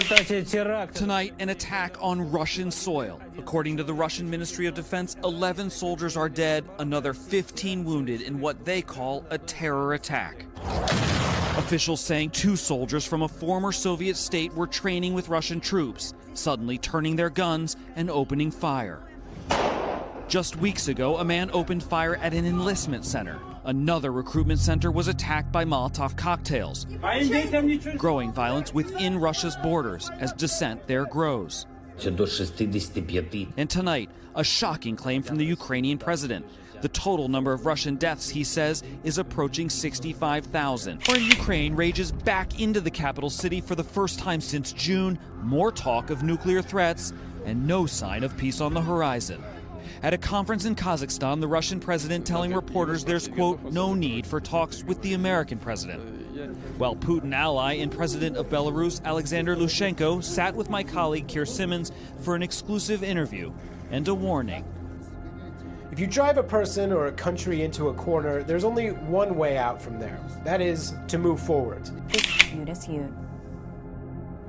Tonight, an attack on Russian soil. According to the Russian Ministry of Defense, 11 soldiers are dead, another 15 wounded in what they call a terror attack. Officials saying 2 soldiers from a former Soviet state were training with Russian troops, suddenly turning their guns and opening fire. Just weeks ago, a man opened fire at an enlistment center. Another recruitment center was attacked by Molotov cocktails, growing violence within Russia's borders as dissent there grows. And tonight, a shocking claim from the Ukrainian president. The total number of Russian deaths, he says, is approaching 65,000. When Ukraine rages back into the capital city for the first time since June, more talk of nuclear threats and no sign of peace on the horizon. At a conference in Kazakhstan, the Russian president telling reporters there's, quote, no need for talks with the American president. While Putin ally and president of Belarus, Alexander Lukashenko, sat with my colleague Keir Simmons for an exclusive interview and a warning. If you drive a person or a country into a corner, there's only one way out from there. That is to move forward.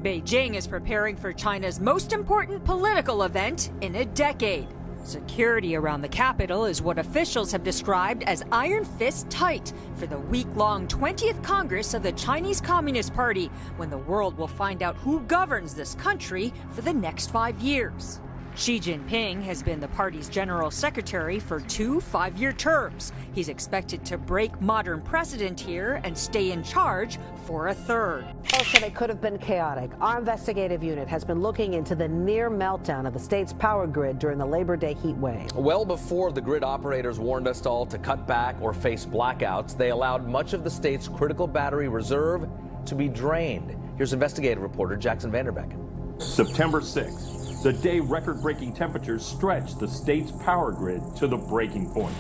Beijing is preparing for China's most important political event in a decade. Security around the capital is what officials have described as iron fist tight for the week-long 20th Congress of the Chinese Communist Party, when the world will find out who governs this country for the next 5 years. Xi Jinping has been the party's general secretary for 2 5-year terms. He's expected to break modern precedent here and stay in charge for a third. Said it could have been chaotic. Our investigative unit has been looking into the near meltdown of the state's power grid during the Labor Day heat wave. Well before the grid operators warned us all to cut back or face blackouts, they allowed much of the state's critical battery reserve to be drained. Here's investigative reporter Jackson Vanderbecken. September 6th. The day record-breaking temperatures stretched the state's power grid to the breaking point,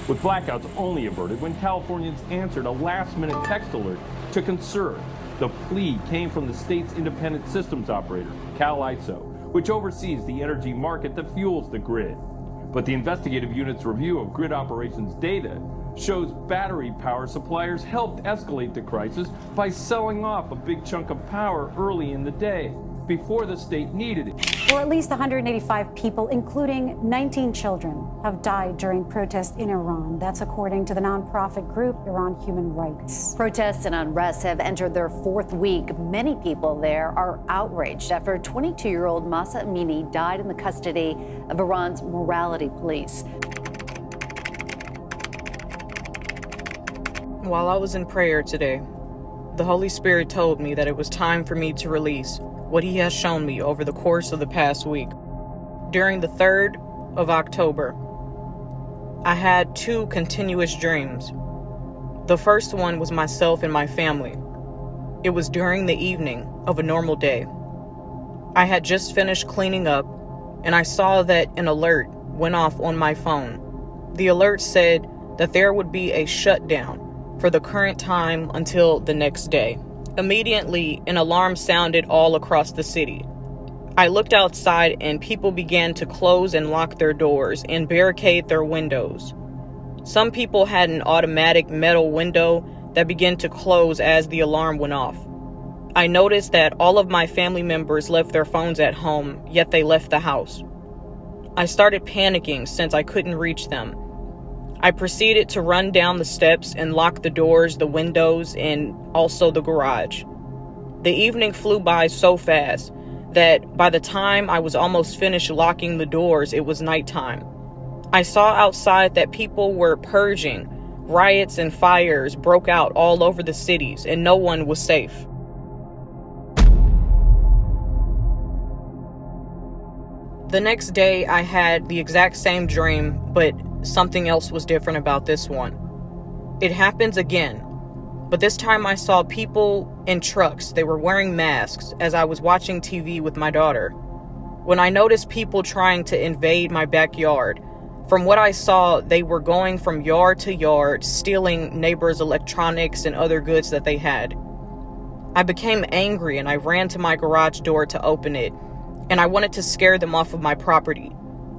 with blackouts only averted when Californians answered a last-minute text alert to conserve. The plea came from the state's independent systems operator, CalISO, which oversees the energy market that fuels the grid. But the investigative unit's review of grid operations data shows battery power suppliers helped escalate the crisis by selling off a big chunk of power early in the day, before the state needed it. Or at least 185 people, including 19 children, have died during protests in Iran. That's according to the nonprofit group Iran Human Rights. Protests and unrest have entered their 4th week. Many people there are outraged after 22-year-old Mahsa Amini died in the custody of Iran's morality police. While I was in prayer today, the Holy Spirit told me that it was time for me to release what he has shown me over the course of the past week. During the 3rd of October, I had 2 continuous dreams. The first one was myself and my family. It was during the evening of a normal day. I had just finished cleaning up, and I saw that an alert went off on my phone. The alert said that there would be a shutdown for the current time until the next day. Immediately, an alarm sounded all across the city. I looked outside and people began to close and lock their doors and barricade their windows. Some people had an automatic metal window that began to close as the alarm went off. I noticed that all of my family members left their phones at home, yet they left the house. I started panicking since I couldn't reach them. I proceeded to run down the steps and lock the doors, the windows, and also the garage. The evening flew by so fast that by the time I was almost finished locking the doors, it was nighttime. I saw outside that people were purging. Riots and fires broke out all over the cities, and no one was safe. The next day, I had the exact same dream, but something else was different about this one. It happens again, but this time I saw people in trucks. They were wearing masks as I was watching TV with my daughter. When I noticed people trying to invade my backyard, from what I saw, they were going from yard to yard, stealing neighbors' electronics and other goods that they had. I became angry and I ran to my garage door to open it, and I wanted to scare them off of my property.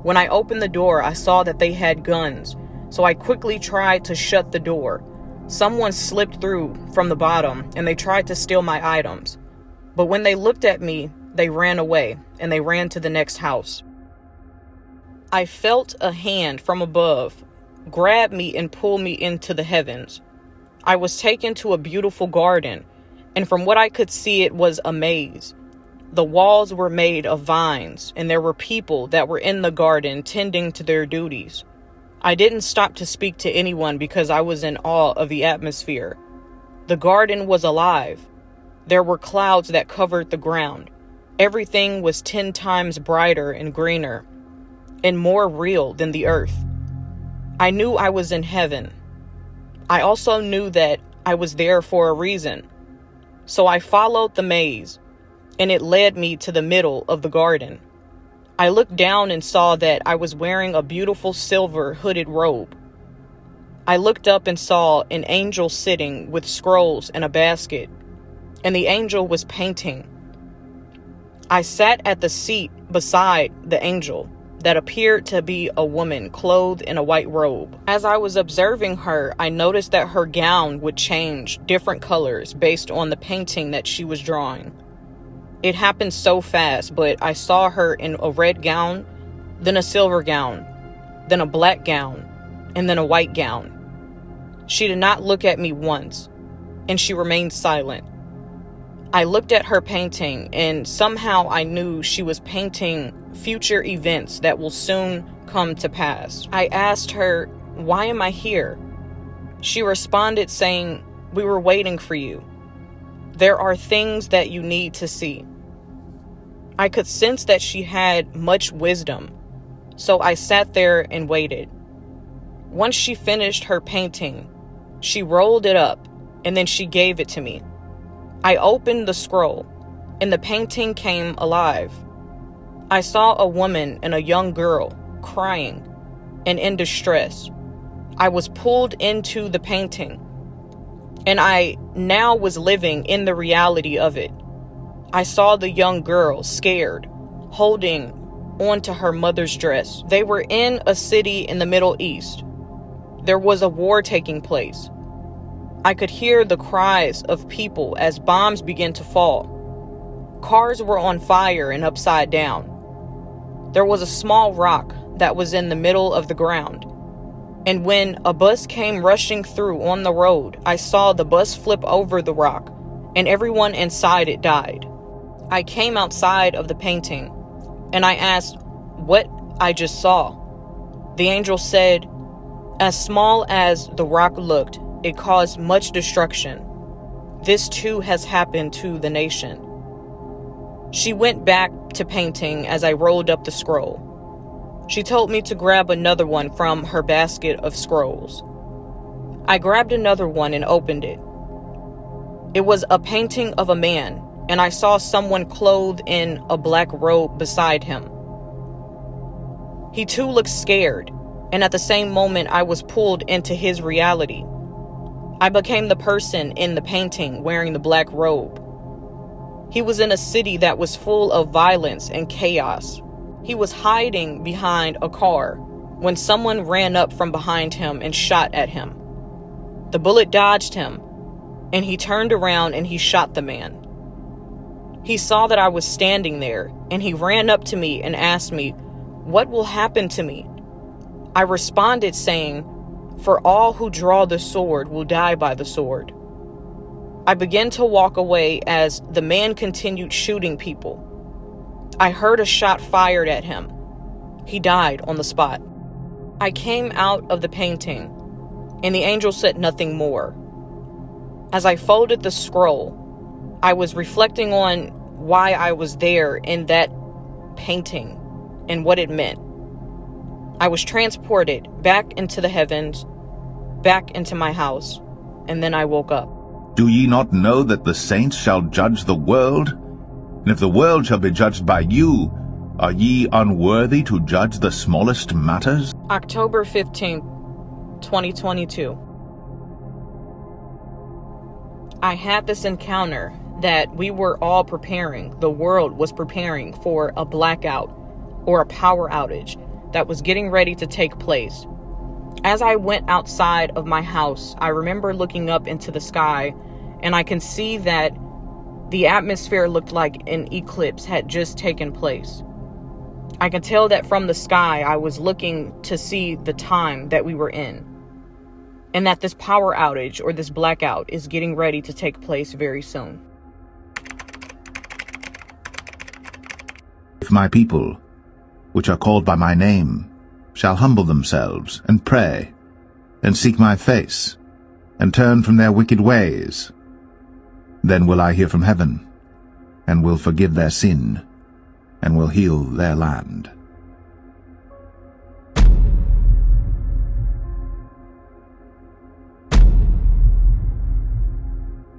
When I opened the door, I saw that they had guns, so I quickly tried to shut the door. Someone slipped through from the bottom, and they tried to steal my items. But when they looked at me, they ran away and they ran to the next house. I felt a hand from above grab me and pull me into the heavens. I was taken to a beautiful garden, and from what I could see, it was a maze. The walls were made of vines, and there were people that were in the garden tending to their duties. I didn't stop to speak to anyone because I was in awe of the atmosphere. The garden was alive. There were clouds that covered the ground. Everything was 10 times brighter and greener and more real than the earth. I knew I was in heaven. I also knew that I was there for a reason. So I followed the maze, and it led me to the middle of the garden. I looked down and saw that I was wearing a beautiful silver hooded robe. I looked up and saw an angel sitting with scrolls and a basket, and the angel was painting. I sat at the seat beside the angel that appeared to be a woman clothed in a white robe. As I was observing her, I noticed that her gown would change different colors based on the painting that she was drawing. It happened so fast, but I saw her in a red gown, then a silver gown, then a black gown, and then a white gown. She did not look at me once, and she remained silent. I looked at her painting, and somehow I knew she was painting future events that will soon come to pass. I asked her, "Why am I here?" She responded saying, "We were waiting for you. There are things that you need to see." I could sense that she had much wisdom, so I sat there and waited. Once she finished her painting, she rolled it up, and then she gave it to me. I opened the scroll, and the painting came alive. I saw a woman and a young girl crying and in distress. I was pulled into the painting, and I now was living in the reality of it. I saw the young girl scared, holding onto her mother's dress. They were in a city in the Middle East. There was a war taking place. I could hear the cries of people as bombs began to fall. Cars were on fire and upside down. There was a small rock that was in the middle of the ground. And when a bus came rushing through on the road, I saw the bus flip over the rock, and everyone inside it died. I came outside of the painting, and I asked what I just saw. The angel said, "As small as the rock looked, it caused much destruction. This too has happened to the nation." She went back to painting as I rolled up the scroll. She told me to grab another one from her basket of scrolls. I grabbed another one and opened it. It was a painting of a man, and I saw someone clothed in a black robe beside him. He too looked scared, and at the same moment I was pulled into his reality. I became the person in the painting wearing the black robe. He was in a city that was full of violence and chaos. He was hiding behind a car when someone ran up from behind him and shot at him. The bullet dodged him, and he turned around and he shot the man. He saw that I was standing there, and he ran up to me and asked me, "What will happen to me?" I responded saying, "For all who draw the sword will die by the sword." I began to walk away as the man continued shooting people. I heard a shot fired at him. He died on the spot. I came out of the painting, and the angel said nothing more. As I folded the scroll, I was reflecting on why I was there in that painting and what it meant. I was transported back into the heavens, back into my house, and then I woke up. Do ye not know that the saints shall judge the world? And if the world shall be judged by you, are ye unworthy to judge the smallest matters? October 15th, 2022. I had this encounter that we were all preparing, the world was preparing for a blackout or a power outage that was getting ready to take place. As I went outside of my house, I remember looking up into the sky, and I can see that The atmosphere looked like an eclipse had just taken place. I could tell that from the sky I was looking to see the time that we were in, and that this power outage or this blackout is getting ready to take place very soon. If my people, which are called by my name, shall humble themselves, and pray, and seek my face, and turn from their wicked ways, then will I hear from heaven, and will forgive their sin, and will heal their land.